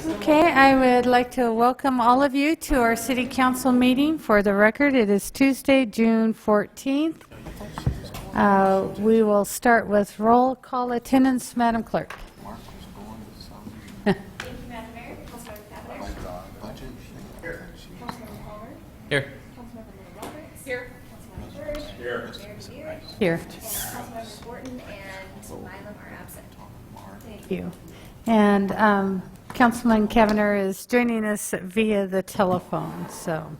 Okay, I would like to welcome all of you to our City Council meeting. For the record, it is Tuesday, June 14th. We will start with roll call attendance. Madam Clerk. Thank you, Madam Mayor. Councilmember Cavanagh. Here. Councilmember Palmer. Here. Councilmember Little Roberts. Here. Councilmember Byrd. Here. Mayor Beard. Here. And Councilmember Borton and Mile are absent. Thank you. And Councilman Kavanagh is joining us via the telephone. So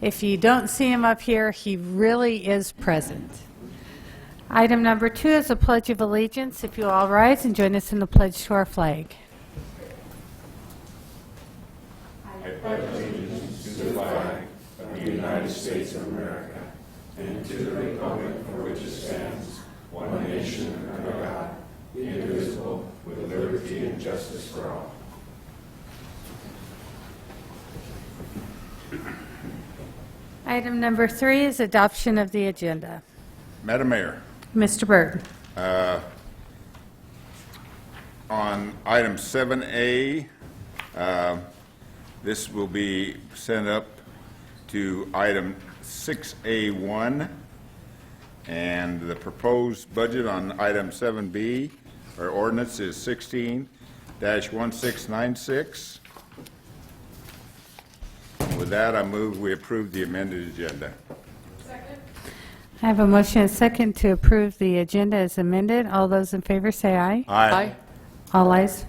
if you don't see him up here, he really is present. Item number 2 is a Pledge of Allegiance. If you all rise and join us in the pledge to our flag. I pledge allegiance to the flag of the United States of America and to the republic for which it stands, one nation under God, indivisible, with liberty and justice for all. Item number 3 is adoption of the agenda. Madam Mayor, Mr. Byrd. on item 7A, this will be sent up to item 6A1, and the proposed budget on item 7B, or ordinance, is 16-1696. With that, I move we approve the amended agenda. I have a motion and a second to approve the agenda as amended. All those in favor say aye. Aye. All ayes?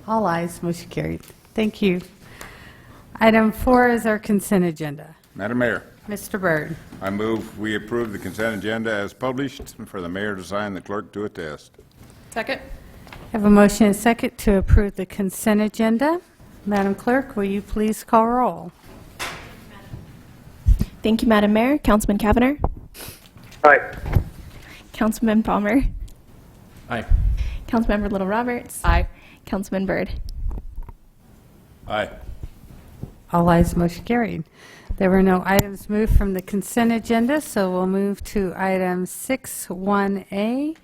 All ayes, motion carried. Thank you. Item 4 is our consent agenda. Madam Mayor, Mr. Byrd. I move we approve the consent agenda as published, and for the mayor to sign, the clerk to attest. Second. I have a motion and a second to approve the consent agenda. Madam Clerk, will you please call roll? Thank you, Madam Mayor. Councilman Kavanagh. Aye. Councilman Palmer. Aye. Councilmember Little Roberts. Aye. Councilman Byrd. Aye. All ayes, motion carried. There were no items moved from the consent agenda, so we'll move to item 6-1A,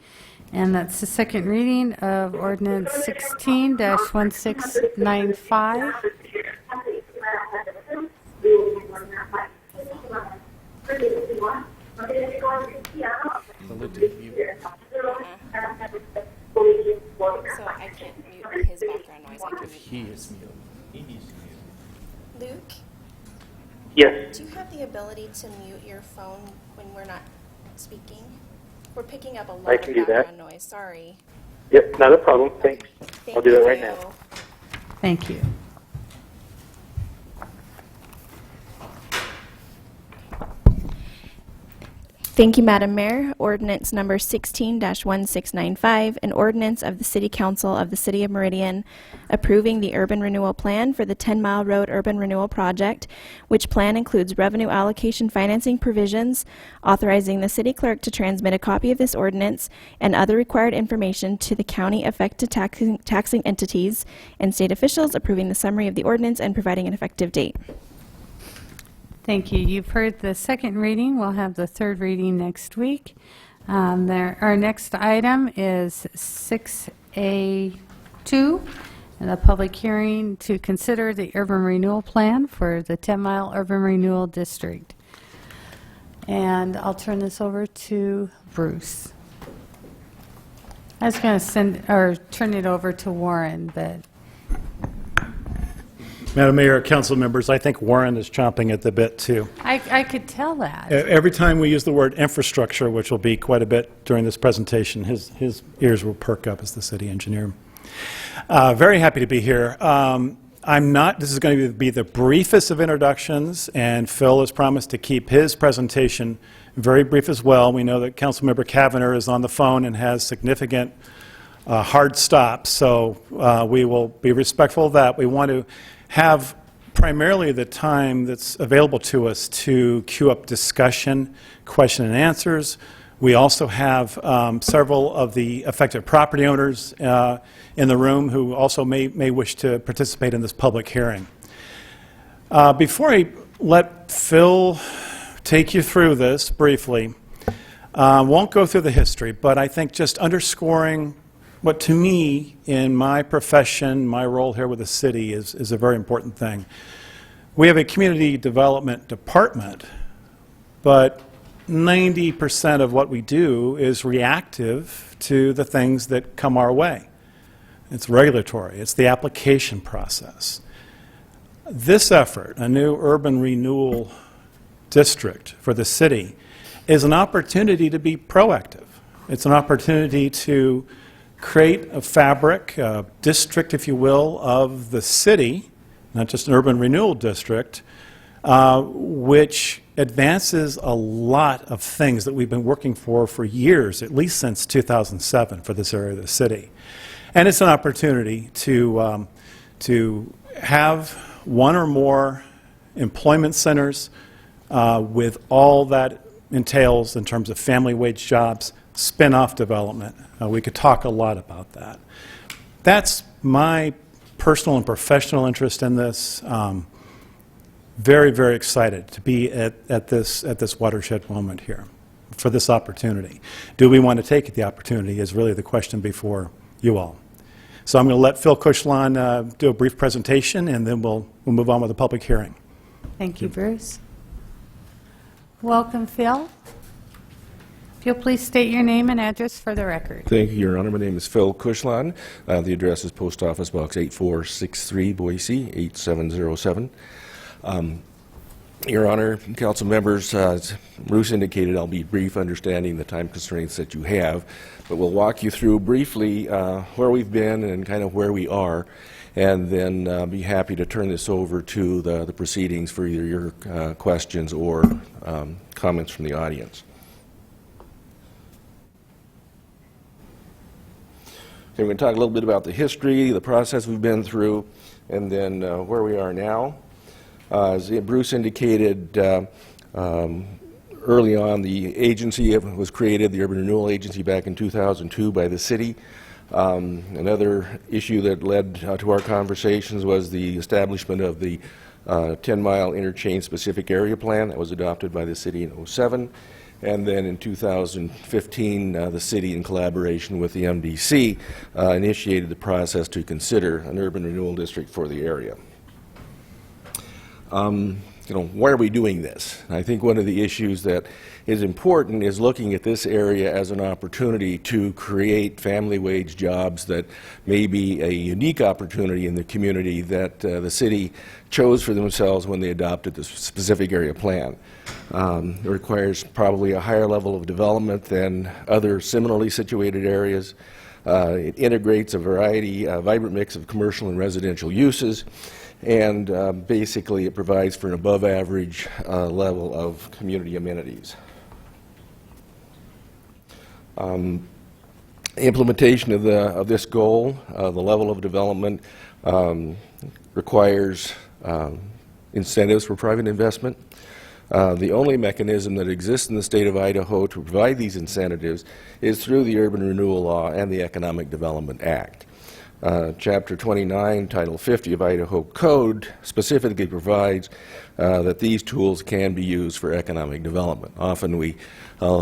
and that's the second reading of ordinance 16-1695. So I can't mute his background noise. I can If he is mute, he needs to mute. Luke, Yes. do you have the ability to mute your phone when we're not speaking? We're picking up a lot I of can do that. background noise. Sorry. Yep, not a problem. Thanks. Thank I'll do that you. right now. Thank you. Thank you, Madam Mayor. Ordinance number 16-1695, an ordinance of the City Council of the City of Meridian approving the urban renewal plan for the 10 Mile Road Urban Renewal Project, which plan includes revenue allocation financing provisions, authorizing the city clerk to transmit a copy of this ordinance and other required information to the county affected taxing entities, and state officials, approving the summary of the ordinance and providing an effective date. Thank you. You've heard the second reading. We'll have the third reading next week. Our next item is 6A2, and the public hearing to consider the urban renewal plan for the 10 Mile Urban Renewal District. And I'll turn this over to Bruce. I was going to turn it over to Warren, but Madam Mayor, council members, I think Warren is chomping at the bit, too. I could tell that. Every time we use the word infrastructure, which will be quite a bit during this presentation, his ears will perk up as the city engineer. Very happy to be here. This is going to be the briefest of introductions, and Phil has promised to keep his presentation very brief as well. We know that Councilmember Kavanagh is on the phone and has significant hard stops, so we will be respectful of that. We want to have primarily the time that's available to us to queue up discussion, question and answers. We also have several of the affected property owners in the room who also may wish to participate in this public hearing. Before I let Phil take you through this briefly, won't go through the history, but I think just underscoring what to me, in my profession, my role here with the city, is a very important thing. We have a community development department, but 90% of what we do is reactive to the things that come our way. It's regulatory. It's the application process. This effort, a new urban renewal district for the city, is an opportunity to be proactive. It's an opportunity to create a fabric, a district, if you will, of the city, not just an urban renewal district, which advances a lot of things that we've been working for years, at least since 2007, for this area of the city. And it's an opportunity to have one or more employment centers with all that entails in terms of family wage jobs, spin-off development. We could talk a lot about that. That's my personal and professional interest in this. Very, very excited to be at this watershed moment here for this opportunity. Do we want to take the opportunity is really the question before you all. So I'm going to let Phil Cushlan do a brief presentation, and then we'll move on with the public hearing. Thank you, Bruce. Welcome, Phil. If you'll please state your name and address for the record. Thank you, Your Honor. My name is Phil Cushlan. The address is Post Office Box 8463, Boise, 8707. Your Honor, council members, as Bruce indicated, I'll be brief, understanding the time constraints that you have, but we'll walk you through briefly where we've been and kind of where we are, and then be happy to turn this over to the proceedings for either your questions or comments from the audience. Okay, we're going to talk a little bit about the history, the process we've been through, and then where we are now. As Bruce indicated, early on, the agency was created, the Urban Renewal Agency, back in 2002 by the city. Another issue that led to our conversations was the establishment of the 10-mile interchange specific area plan that was adopted by the city in 2007. And then in 2015, the city, in collaboration with the MDC, initiated the process to consider an urban renewal district for the area. Why are we doing this? I think one of the issues that is important is looking at this area as an opportunity to create family wage jobs that may be a unique opportunity in the community that the city chose for themselves when they adopted the specific area plan. It requires probably a higher level of development than other similarly situated areas. It integrates a vibrant mix of commercial and residential uses. And basically it provides for an above average level of community amenities. Implementation of this goal, the level of development, requires incentives for private investment. The only mechanism that exists in the state of Idaho to provide these incentives is through the Urban Renewal Law and the Economic Development Act. Chapter 29, Title 50 of Idaho Code specifically provides that these tools can be used for economic development. Often we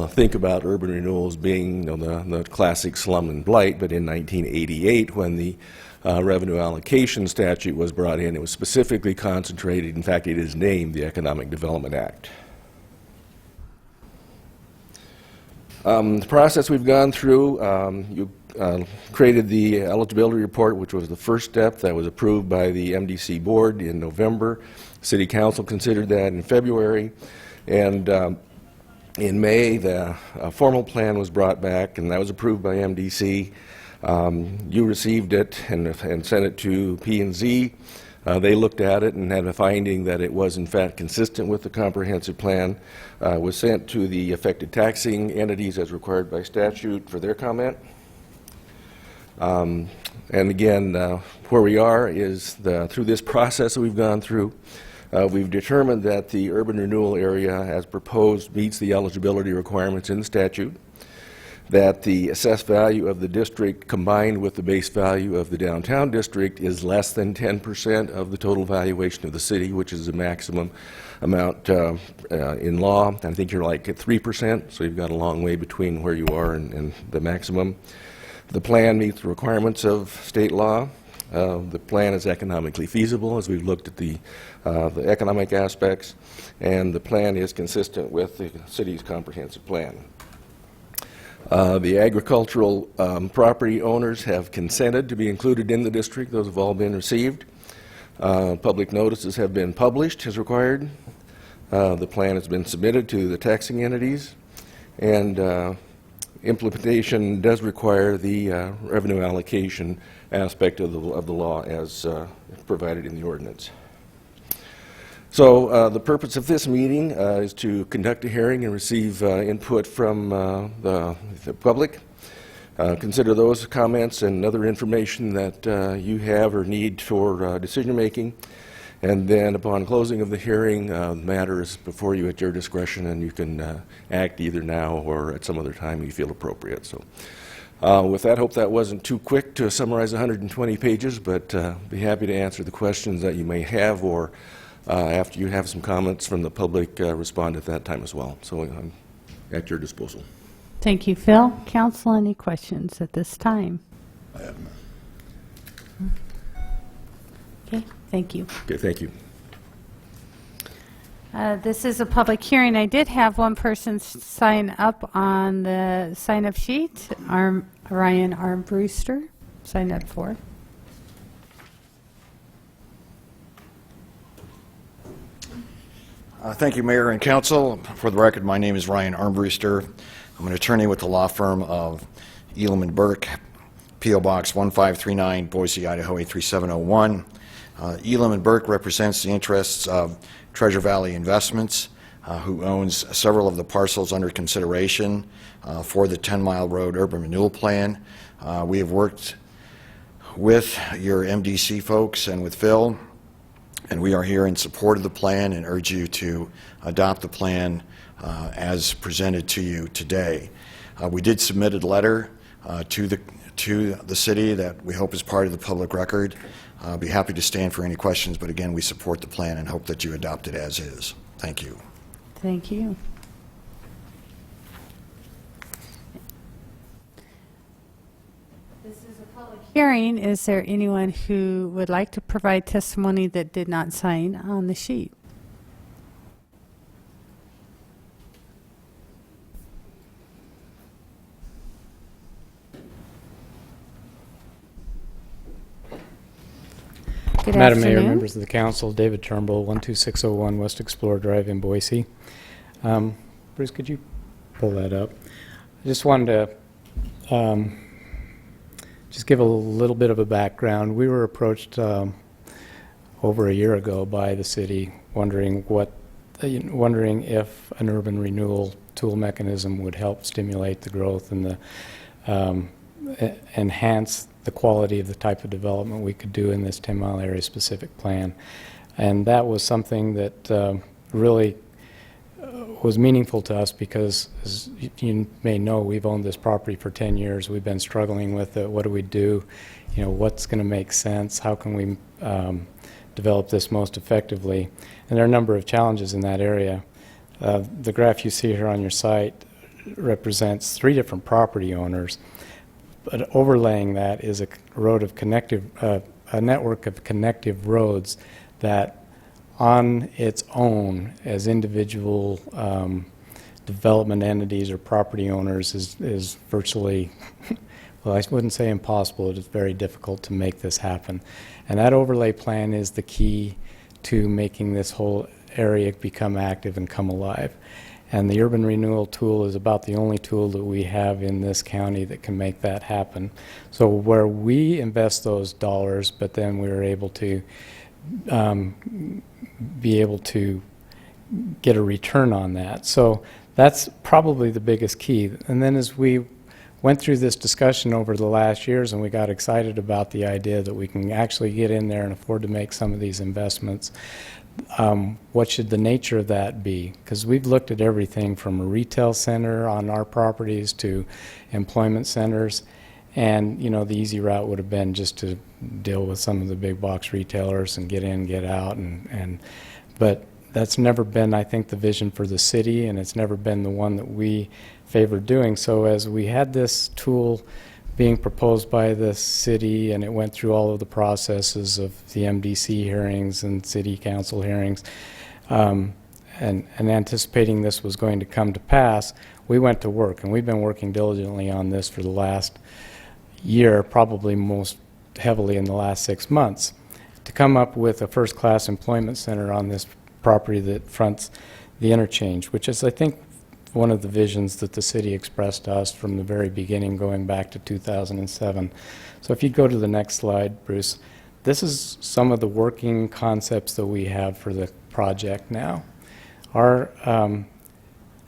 think about urban renewals being the classic slum and blight, but in 1988, when the revenue allocation statute was brought in, it was specifically concentrated, in fact it is named the Economic Development Act. The process we've gone through, you created the eligibility report, which was the first step that was approved by the MDC board in November. City Council considered that in February, and in May the formal plan was brought back, and that was approved by MDC. You received it and sent it to P&Z. They looked at it and had a finding that it was in fact consistent with the comprehensive plan. Was sent to the affected taxing entities as required by statute for their comment. And again, where we are is through this process that we've gone through, we've determined that the urban renewal area as proposed meets the eligibility requirements in the statute, that the assessed value of the district combined with the base value of the downtown district is less than 10% of the total valuation of the city, which is the maximum amount in law. I think you're like at 3%, so you've got a long way between where you are and the maximum. The plan meets the requirements of state law. The plan is economically feasible as we've looked at the economic aspects, and the plan is consistent with the city's comprehensive plan. The agricultural property owners have consented to be included in the district. Those have all been received. Public notices have been published as required. The plan has been submitted to the taxing entities, and implementation does require the revenue allocation aspect of the law as provided in the ordinance. So the purpose of this meeting is to conduct a hearing and receive input from the public. Consider those comments and other information that you have or need for decision making. And then upon closing of the hearing, the matter is before you at your discretion, and you can act either now or at some other time you feel appropriate. So with that, hope that wasn't too quick to summarize 120 pages, but be happy to answer the questions that you may have, or after you have some comments from the public, respond at that time as well. So I'm at your disposal. Thank you, Phil. Council, any questions at this time? I have none. Okay, thank you. Okay, thank you. This is a public hearing. I did have one person sign up on the sign-up sheet. Ryan Armbruster signed up for. Thank you, Mayor and Council. For the record, my name is Ryan Armbruster. I'm an attorney with the law firm of Elam & Burke, P.O. Box 1539, Boise, Idaho 83701. Elam & Burke represents the interests of Treasure Valley Investments, who owns several of the parcels under consideration for the 10 Mile Road Urban Renewal Plan. We have worked with your MDC folks and with Phil, and we are here in support of the plan and urge you to adopt the plan as presented to you today. We did submit a letter to the city that we hope is part of the public record. I'll be happy to stand for any questions, but again, we support the plan and hope that you adopt it as is. Thank you. Thank you. This is a public hearing. Is there anyone who would like to provide testimony that did not sign on the sheet? Good Madam Mayor, afternoon. members of the council, David Turnbull, 12601 West Explorer Drive in Boise. Bruce, could you pull that up? I just wanted to just give a little bit of a background. We were approached over a year ago by the city wondering if an urban renewal tool mechanism would help stimulate the growth and the enhance the quality of the type of development we could do in this 10-mile area specific plan. And that was something that really was meaningful to us because, as you may know, we've owned this property for 10 years. We've been struggling with it. What do we do? You know, what's going to make sense? How can we develop this most effectively? And there are a number of challenges in that area. The graph you see here on your site represents 3 different property owners. But overlaying that is a network of connective roads that, on its own, as individual development entities or property owners, is virtually, well, I wouldn't say impossible. It is very difficult to make this happen. And that overlay plan is the key to making this whole area become active and come alive. And the urban renewal tool is about the only tool that we have in this county that can make that happen. So where we invest those dollars, but then we're able to be able to get a return on that. So that's probably the biggest key. And then as we went through this discussion over the last years and we got excited about the idea that we can actually get in there and afford to make some of these investments, what should the nature of that be? Because we've looked at everything from a retail center on our properties to employment centers, and you know, the easy route would have been just to deal with some of the big box retailers and get in, get out, but that's never been, I think, the vision for the city, and it's never been the one that we favored doing. So as we had this tool being proposed by the city, and it went through all of the processes of the MDC hearings and city council hearings, and anticipating this was going to come to pass, we went to work, and we've been working diligently on this for the last year, probably most heavily in the last 6 months, to come up with a first-class employment center on this property that fronts the interchange, which is, I think, one of the visions that the city expressed to us from the very beginning, going back to 2007. So if you go to the next slide, Bruce, this is some of the working concepts that we have for the project now. Our, and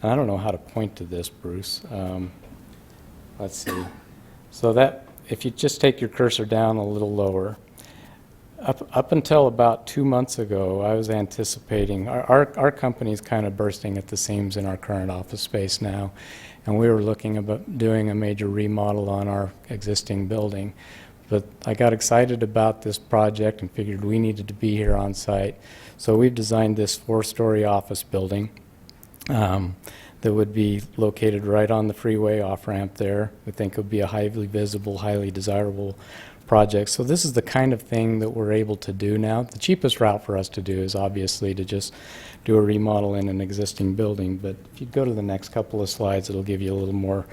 I don't know how to point to this, Bruce. Let's see. So that, if you just take your cursor down a little lower, up until about 2 months ago, I was anticipating, our company's kind of bursting at the seams in our current office space now, and we were looking about doing a major remodel on our existing building. But I got excited about this project and figured we needed to be here on site. So we've designed this 4-story office building that would be located right on the freeway off-ramp there. We think it would be a highly visible, highly desirable project. So this is the kind of thing that we're able to do now. The cheapest route for us to do is obviously to just do a remodel in an existing building, but if you go to the next couple of slides, it'll give you a little more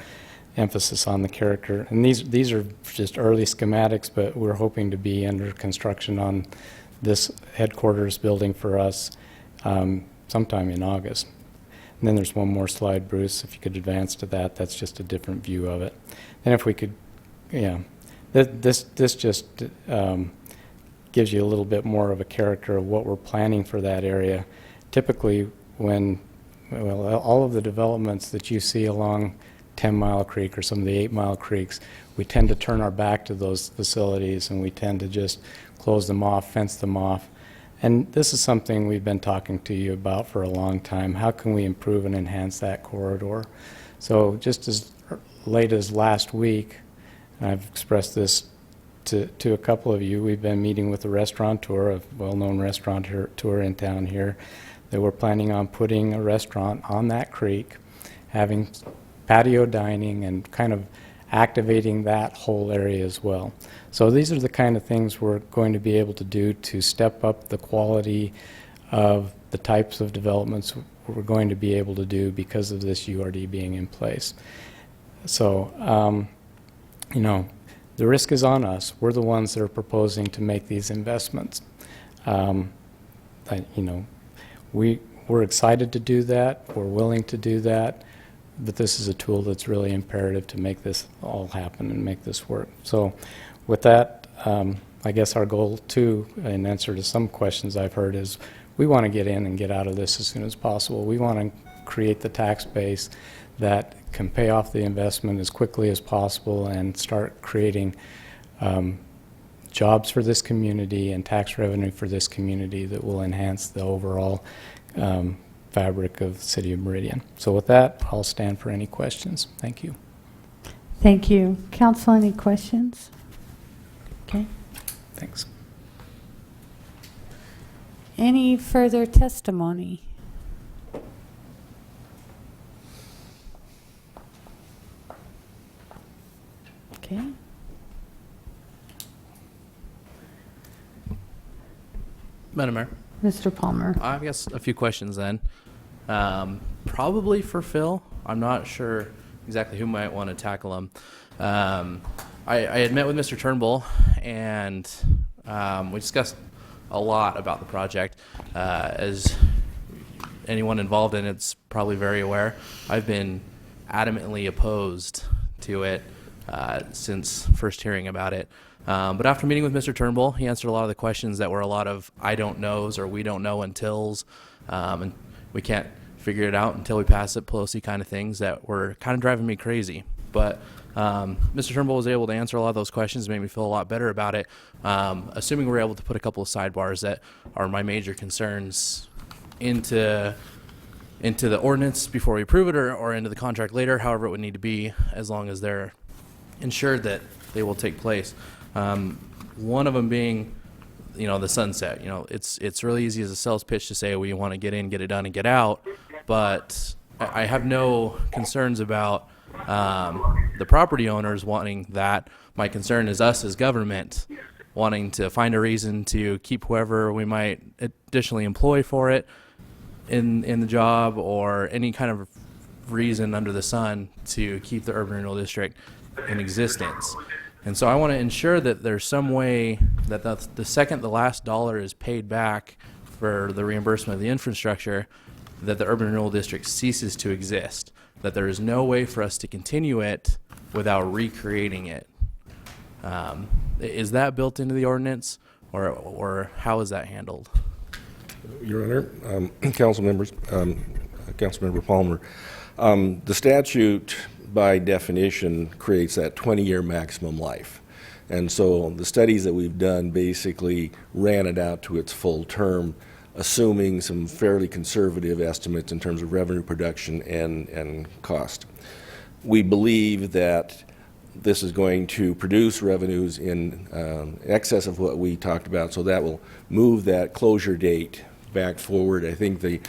emphasis on the character. And these are just early schematics, but we're hoping to be under construction on this headquarters building for us sometime in August. And then there's one more slide, Bruce, if you could advance to that. That's just a different view of it. And if we could, yeah. This just gives you a little bit more of a character of what we're planning for that area. Typically, when, well, all of the developments that you see along 10 Mile Creek or some of the 8 Mile Creeks, we tend to turn our back to those facilities, and we tend to just close them off, fence them off. And this is something we've been talking to you about for a long time. How can we improve and enhance that corridor? So just as late as last week, I've expressed this to a couple of you. We've been meeting with a restaurateur, a well-known restaurateur in town here, that we're planning on putting a restaurant on that creek, having patio dining, and kind of activating that whole area as well. So these are the kind of things we're going to be able to do to step up the quality of the types of developments we're going to be able to do because of this URD being in place. So, you know, the risk is on us. We're the ones that are proposing to make these investments. You know, we're excited to do that. We're willing to do that. But this is a tool that's really imperative to make this all happen and make this work. So with that, I guess our goal, too, in answer to some questions I've heard, is we want to get in and get out of this as soon as possible. We want to create the tax base that can pay off the investment as quickly as possible and start creating jobs for this community and tax revenue for this community that will enhance the overall fabric of the city of Meridian. So with that, I'll stand for any questions. Thank you. Thank you. Council, any questions? Okay. Thanks. Any further testimony? Okay. Madam Mayor, Mr. Palmer. I guess a few questions then. Probably for Phil. I'm not sure exactly who might want to tackle them. I had met with Mr. Turnbull, and we discussed a lot about the project. As anyone involved in it's probably very aware, I've been adamantly opposed to it since first hearing about it. But after meeting with Mr. Turnbull, he answered a lot of the questions that were a lot of I don't knows or we don't know untils, and we can't figure it out until we pass it, Pelosi kind of things that were kind of driving me crazy. But Mr. Turnbull was able to answer a lot of those questions, made me feel a lot better about it, assuming we're able to put a couple of sidebars that are my major concerns into the ordinance before we approve it, or into the contract later, however it would need to be, as long as they're ensured that they will take place. One of them being, you know, the sunset. You know, it's really easy as a sales pitch to say we want to get in, get it done, and get out, but I have no concerns about the property owners wanting that. My concern is us as government wanting to find a reason to keep whoever we might additionally employ for it in the job, or any kind of reason under the sun to keep the urban renewal district in existence. And so I want to ensure that there's some way that the second the last dollar is paid back for the reimbursement of the infrastructure, that the urban renewal district ceases to exist, that there is no way for us to continue it without recreating it. Is that built into the ordinance, or how is that handled? Your Honor, council members, Councilmember Palmer, the statute by definition creates that 20-year maximum life. And so the studies that we've done basically ran it out to its full term, assuming some fairly conservative estimates in terms of revenue production and cost. We believe that this is going to produce revenues in excess of what we talked about, so that will move that closure date back forward. I think the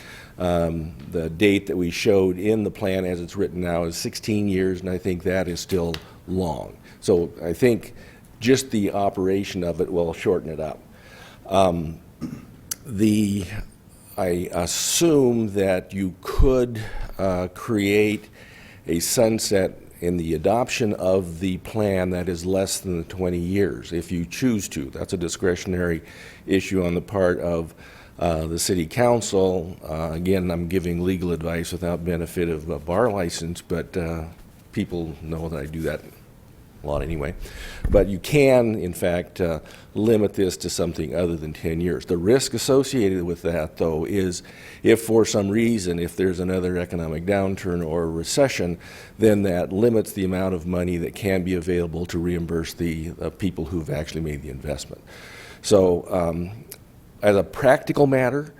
date that we showed in the plan as it's written now is 16 years, and I think that is still long. So I think just the operation of it will shorten it up. I assume that you could create a sunset in the adoption of the plan that is less than the 20 years, if you choose to. That's a discretionary issue on the part of the City Council. Again, I'm giving legal advice without benefit of a bar license, but people know that I do that a lot anyway. But you can, in fact, limit this to something other than 10 years. The risk associated with that, though, is if for some reason, if there's another economic downturn or a recession, then that limits the amount of money that can be available to reimburse the people who've actually made the investment. So as a practical matter,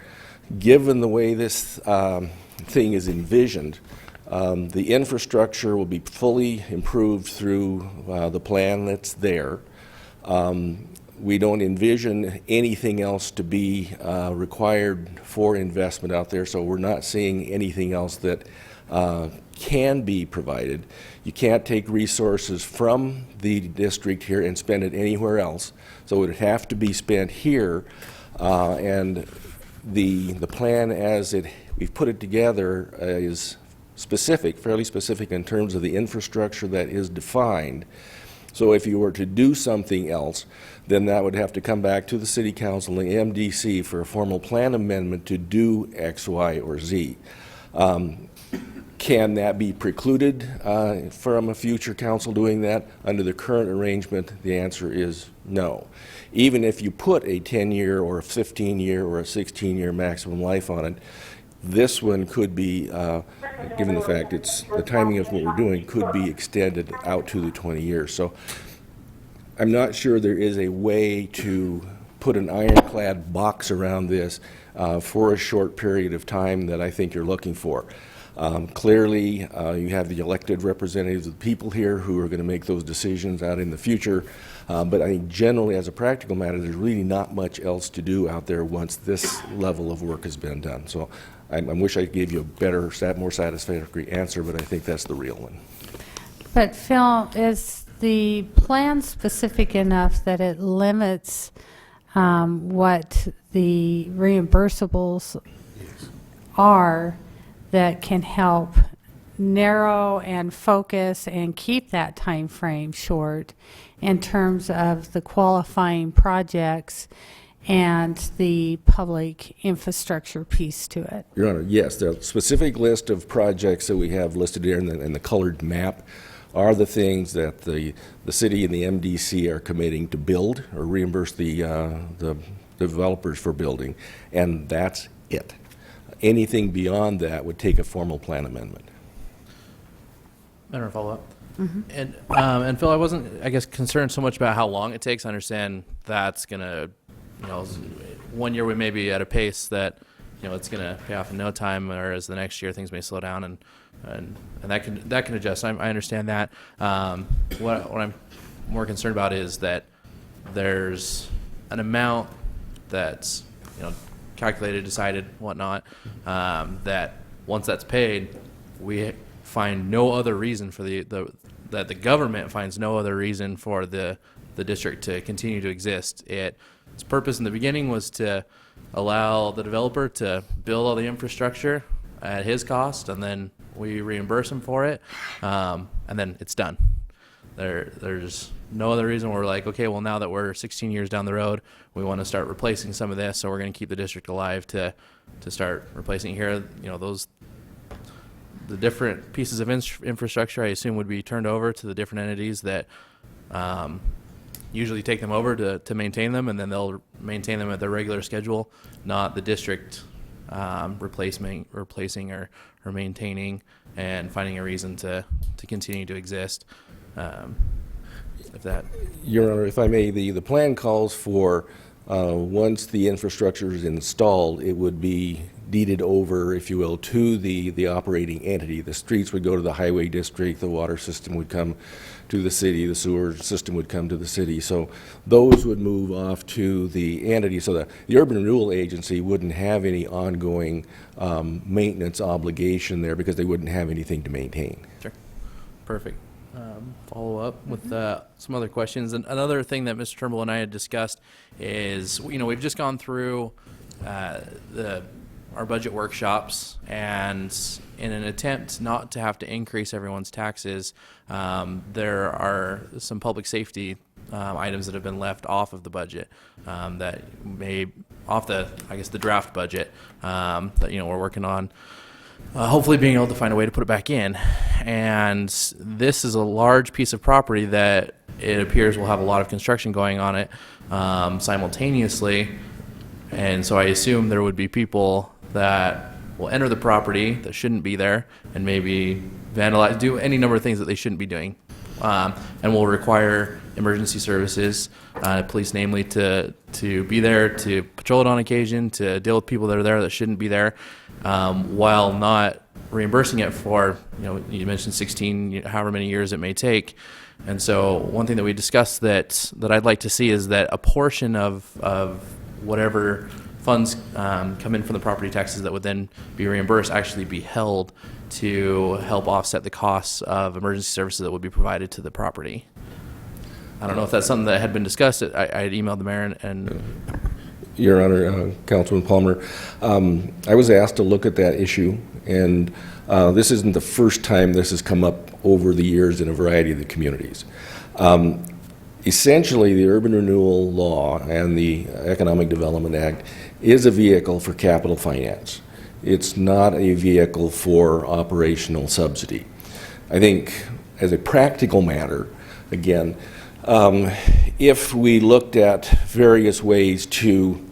given the way this thing is envisioned, the infrastructure will be fully improved through the plan that's there. We don't envision anything else to be required for investment out there, so we're not seeing anything else that can be provided. You can't take resources from the district here and spend it anywhere else, so it would have to be spent here. And the plan as we've put it together is specific, fairly specific in terms of the infrastructure that is defined. So if you were to do something else, then that would have to come back to the City Council and the MDC for a formal plan amendment to do X, Y, or Z. Can that be precluded from a future council doing that? Under the current arrangement, the answer is no. Even if you put a 10-year or a 15-year or a 16-year maximum life on it, this one could be, given the fact it's the timing of what we're doing, could be extended out to the 20 years. So I'm not sure there is a way to put an ironclad box around this for a short period of time that I think you're looking for. Clearly, you have the elected representatives of the people here who are going to make those decisions out in the future. But I think generally, as a practical matter, there's really not much else to do out there once this level of work has been done. So I wish I gave you a better, more satisfactory answer, but I think that's the real one. But Phil, is the plan specific enough that it limits what the reimbursables are that can help narrow and focus and keep that time frame short in terms of the qualifying projects and the public infrastructure piece to it? Your Honor, yes, the specific list of projects that we have listed here in the colored map are the things that the city and the MDC are committing to build or reimburse the developers for building, and that's it. Anything beyond that would take a formal plan amendment. Better follow up. And Phil, I wasn't, I guess, concerned so much about how long it takes. I understand that's going to, 1 year we may be at a pace that, it's going to pay off in no time, whereas the next year things may slow down, and that can adjust. I understand that. What I'm more concerned about is that there's an amount that's, calculated, decided, whatnot, that once that's paid, we find no other reason for the that the government finds no other reason for the district to continue to exist. Its purpose in the beginning was to allow the developer to build all the infrastructure at his cost, and then we reimburse him for it, and then it's done. There's no other reason we're like, okay, well, now that we're 16 years down the road, we want to start replacing some of this, so we're going to keep the district alive to start replacing here. The different pieces of infrastructure, I assume, would be turned over to the different entities that usually take them over to maintain them, and then they'll maintain them at their regular schedule, not the district replacing or maintaining and finding a reason to continue to exist. If that. Your Honor, if I may, the plan calls for once the infrastructure is installed, it would be deeded over, if you will, to the operating entity. The streets would go to the highway district, the water system would come to the city, the sewer system would come to the city. So those would move off to the entity. So the Urban Renewal Agency wouldn't have any ongoing maintenance obligation there because they wouldn't have anything to maintain. Sure. Perfect. Follow up with some other questions. And another thing that Mr. Turnbull and I had discussed is, we've just gone through our budget workshops, and in an attempt not to have to increase everyone's taxes, there are some public safety items that have been left off of the budget that may off the draft budget that we're working on. Hopefully being able to find a way to put it back in. And this is a large piece of property that it appears will have a lot of construction going on it simultaneously. And so I assume there would be people that will enter the property that shouldn't be there and maybe vandalize, do any number of things that they shouldn't be doing. And will require emergency services, police namely, to be there, to patrol it on occasion, to deal with people that are there that shouldn't be there, while not reimbursing it for, you mentioned 16, however many years it may take. And so one thing that we discussed that I'd like to see is that a portion of whatever funds come in from the property taxes that would then be reimbursed actually be held to help offset the costs of emergency services that would be provided to the property. I don't know if that's something that had been discussed. I had emailed the mayor and Your Honor, Councilman Palmer, I was asked to look at that issue, and this isn't the first time this has come up over the years in a variety of the communities. Essentially, the Urban Renewal Law and the Economic Development Act is a vehicle for capital finance. It's not a vehicle for operational subsidy. I think as a practical matter, again, if we looked at various ways to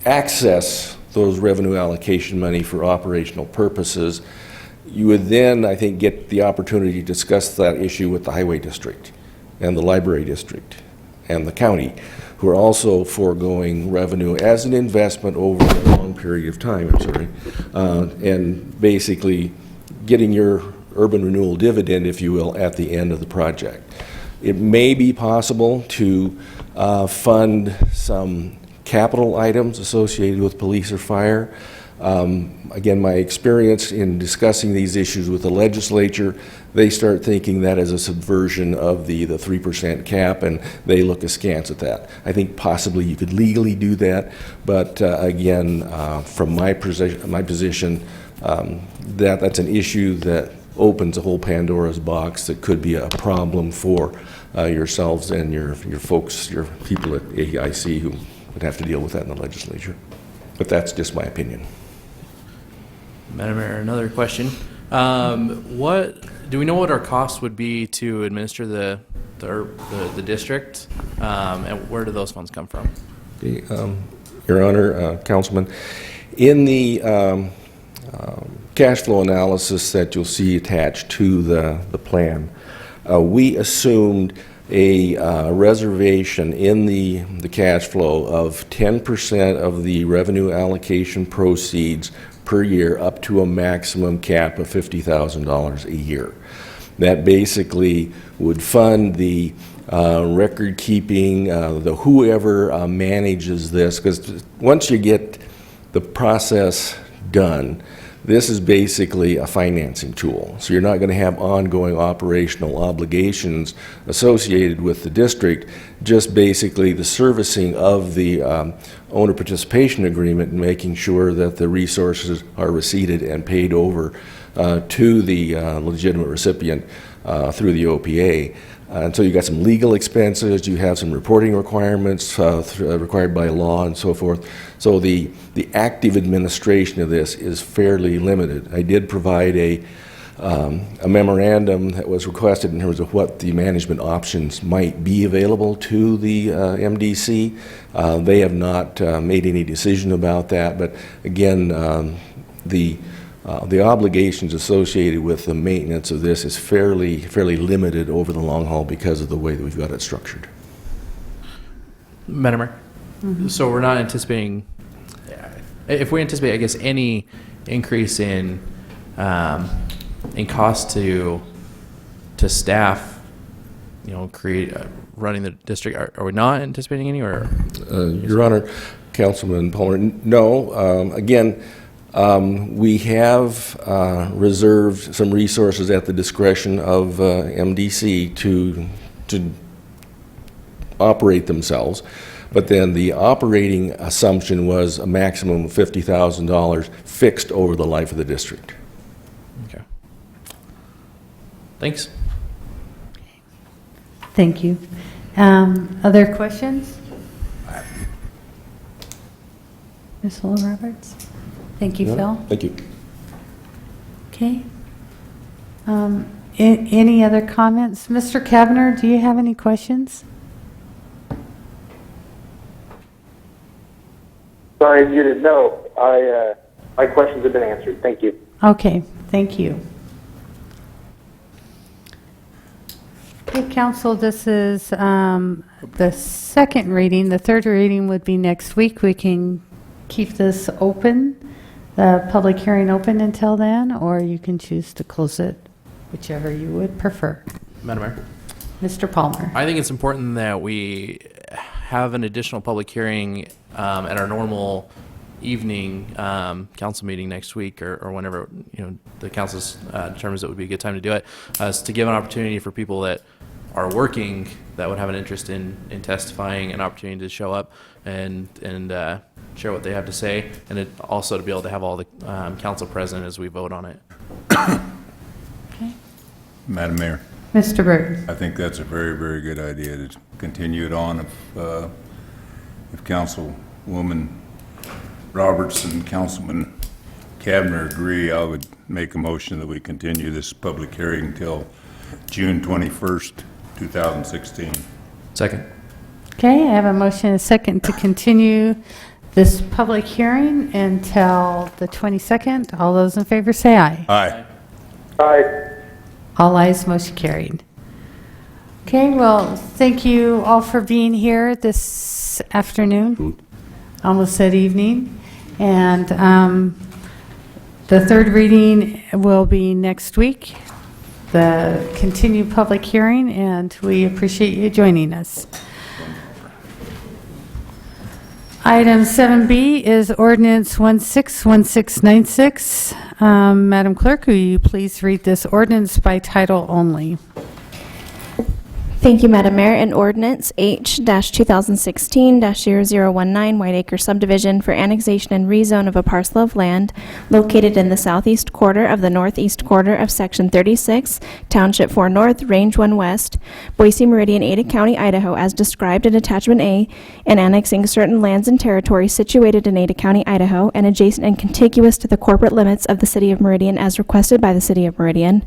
access those revenue allocation money for operational purposes, you would then, I think, get the opportunity to discuss that issue with the highway district and the library district and the county, who are also foregoing revenue as an investment over a long period of time, and basically getting your urban renewal dividend, if you will, at the end of the project. It may be possible to fund some capital items associated with police or fire. Again, my experience in discussing these issues with the legislature, they start thinking that as a subversion of the 3% cap, and they look askance at that. I think possibly you could legally do that, but again, from my position, that's an issue that opens a whole Pandora's box that could be a problem for yourselves and your folks, your people at AIC who would have to deal with that in the legislature. But that's just my opinion. Madam Mayor, another question. What do we know what our costs would be to administer the district, and where do those funds come from? Okay, Your Honor, Councilman, in the cash flow analysis that you'll see attached to the plan, we assumed a reservation in the cash flow of 10% of the revenue allocation proceeds per year up to a maximum cap of $50,000 a year. That basically would fund the record keeping, the whoever manages this, because once you get the process done, This is basically a financing tool. So you're not going to have ongoing operational obligations associated with the district, just basically the servicing of the owner participation agreement and making sure that the resources are receipted and paid over to the legitimate recipient through the OPA. And so you got some legal expenses, you have some reporting requirements required by law and so forth. So the active administration of this is fairly limited. I did provide a memorandum that was requested in terms of what the management options might be available to the MDC. They have not made any decision about that, but again, the obligations associated with the maintenance of this is fairly limited over the long haul because of the way that we've got it structured. Madam Mayor, so we're not anticipating, if we anticipate, I guess, any increase in cost to staff, running the district, are we not anticipating any, or? Your Honor, Councilman Palmer, no. Again, we have reserved some resources at the discretion of MDC to operate themselves, but then the operating assumption was a maximum of $50,000 fixed over the life of the district. Okay. Thanks. Thank you. Other questions? Ms. Fuller Roberts? Thank you, Phil. Thank you. Okay. Any other comments? Mr. Kavner, do you have any questions? Sorry, you didn't know. My questions have been answered. Thank you. Okay, thank you. Okay, council, this is the second reading. The third reading would be next week. We can keep this open, the public hearing open until then, or you can choose to close it, whichever you would prefer. Madam Mayor? Mr. Palmer. I think it's important that we have an additional public hearing at our normal evening council meeting next week, or whenever the council determines it would be a good time to do it, to give an opportunity for people that are working that would have an interest in testifying, an opportunity to show up and share what they have to say, and it also to be able to have all the council present as we vote on it. Okay. Madam Mayor, Mr. Burton. I think that's a very, very good idea to continue it on. If Councilwoman Roberts and Councilman Kavner agree, I would make a motion that we continue this public hearing until June 21st, 2016. Second. Okay, I have a motion and a second to continue this public hearing until the 22nd. All those in favor say aye. Aye. Aye. All ayes, motion carried. Okay, well, thank you all for being here this afternoon, almost said evening. And the third reading will be next week, the continued public hearing, and we appreciate you joining us. Item 7B is ordinance 161696. Madam Clerk, will you please read this ordinance by title only? Thank you, Madam Mayor. An ordinance H-2016-0019 Whiteacre subdivision for annexation and rezone of a parcel of land located in the southeast quarter of the northeast quarter of Section 36, Township 4 North, Range 1 West, Boise Meridian, Ada County, Idaho, as described in Attachment A, and annexing certain lands and territories situated in Ada County, Idaho, and adjacent and contiguous to the corporate limits of the City of Meridian as requested by the City of Meridian,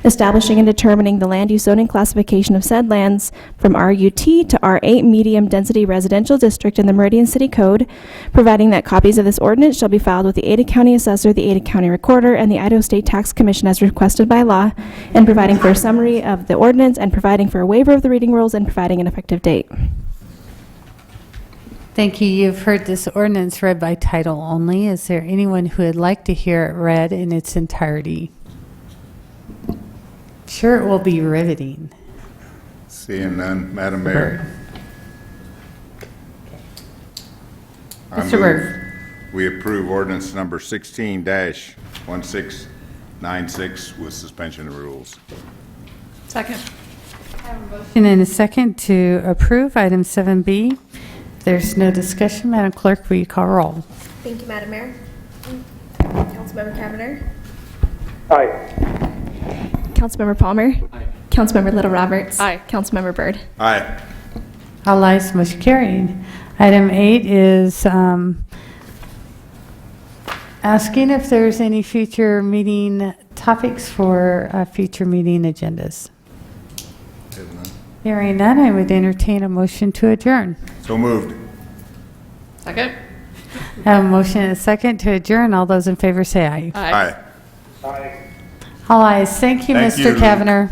establishing and determining the land use zoning classification of said lands from RUT to R8 medium density residential district in the Meridian City Code, providing that copies of this ordinance shall be filed with the Ada County Assessor, the Ada County Recorder, and the Idaho State Tax Commission as requested by law, and providing for a summary of the ordinance, and providing for a waiver of the reading rules, and providing an effective date. Thank you. You've heard this ordinance read by title only. Is there anyone who would like to hear it read in its entirety? Sure, it will be riveting. Seeing none, Madam Mayor. Mr. Bird. We approve ordinance number 16-1696 1696 with suspension of rules. Second. Motion and a second to approve item 7B. If there's no discussion, Madam Clerk, will you call roll? Thank you, Madam Mayor. Councilmember Cavanagh. Aye. Councilmember Palmer. Councilmember Little Roberts. Aye. Councilmember Byrd. Aye. All ayes, motion carried. Item 8 is asking if there's any future meeting topics for future meeting agendas. Hearing none, I would entertain a motion to adjourn. So moved. Second. I have a motion and a second to adjourn. All those in favor say aye. Aye. Aye. All ayes. Thank you, Thank Mr. you. Kavanagh.